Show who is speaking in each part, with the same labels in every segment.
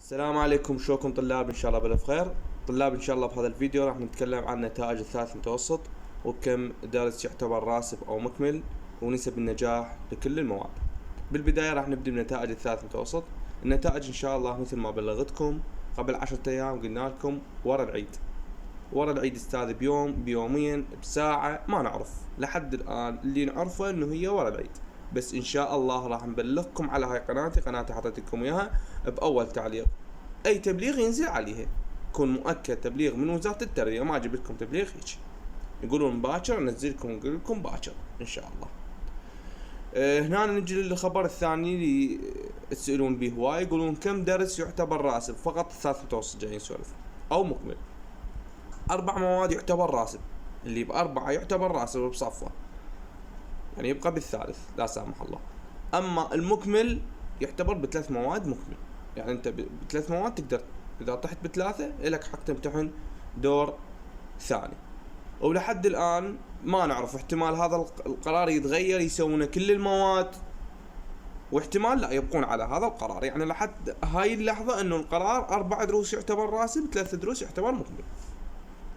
Speaker 1: السلام عليكم، شلونكم طلاب؟ ان شاء الله بالف خير. طلاب ان شاء الله بهذا الفيديو راح نتكلم عن نتائج الثالث متوسط وبكم درس يعتبر راسب او مكمل ونسب النجاح لكل المواد. بالبداية راح نبدأ بنتائج الثالث متوسط. النتائج ان شاء الله مثل ما بلغتكم قبل 10 ايام، قلنا لكم ورا العيد استاذ بيوميا بساعة ما نعرف لحد الان، اللي نعرفه انه هي ورا العيد، بس ان شاء الله راح نبلغكم على هاي قناتي حطيت لكم اياها باول تعليق. اي تبليغ ينزل عليها يكون مؤكد تبليغ من وزارة التربية، ما اجيب لكم تبليغ هيك يقولون باكر انزلكم ونقول لكم باكر ان شاء الله. هنا نجي للخبر الثاني اللي تسألون به هواي، يقولون كم درس يعتبر راسب؟ فقط الثالث متوسط جايين نسولف او مكمل. 4 مواد يعتبر راسب، اللي ب4 يعتبر راسب بصفه، يعني يبقى بالثالث لا سامح الله. اما المكمل يعتبر ب3 مواد مكمل، يعني انت ب3 مواد تقدر اذا طحت ب3 لك حق تمتحن دور ثاني. ولحد الان ما نعرف، احتمال هذا القرار يتغير يسوونه كل المواد، واحتمال لا يبقون على هذا القرار. يعني لحد هاي اللحظة انه القرار 4 دروس يعتبر راسب، 3 دروس يعتبر مكمل.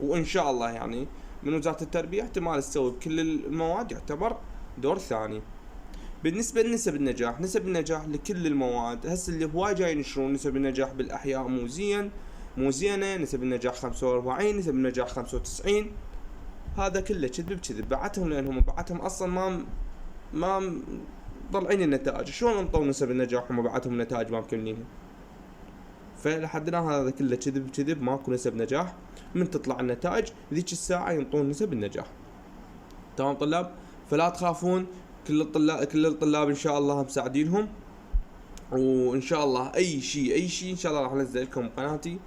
Speaker 1: وان شاء الله يعني من وزارة التربية احتمال تسوي بكل المواد يعتبر دور ثاني. بالنسبة لنسب النجاح، نسب النجاح لكل المواد هسه اللي هواي جاي ينشرون نسب النجاح بالاحياء مو زينة، نسب النجاح 45، نسب النجاح 95. هذا كله كذب بعتهم، لانهم بعتهم اصلا ما طلعين النتائج. شلون انطوا نسب النجاح وما بعتهم النتائج ما مكملينها؟ فلحد الان هذا كله كذب، ماكو نسب نجاح. من تطلع النتائج ذيك الساعة ينطون نسب النجاح. تمام طلاب؟ فلا تخافون، كل الطلاب ان شاء الله مساعدينهم، وان شاء الله اي شيء ان شاء الله راح انزل لكم قناتي.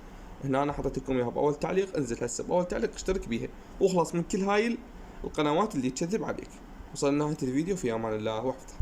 Speaker 1: هنا انا حطيت لكم اياها باول تعليق، انزل هسه باول تعليق اشترك بيها واخلص من كل هاي القنوات اللي تكذب عليك. وصلنا نهاية الفيديو، في امان الله وحفظه.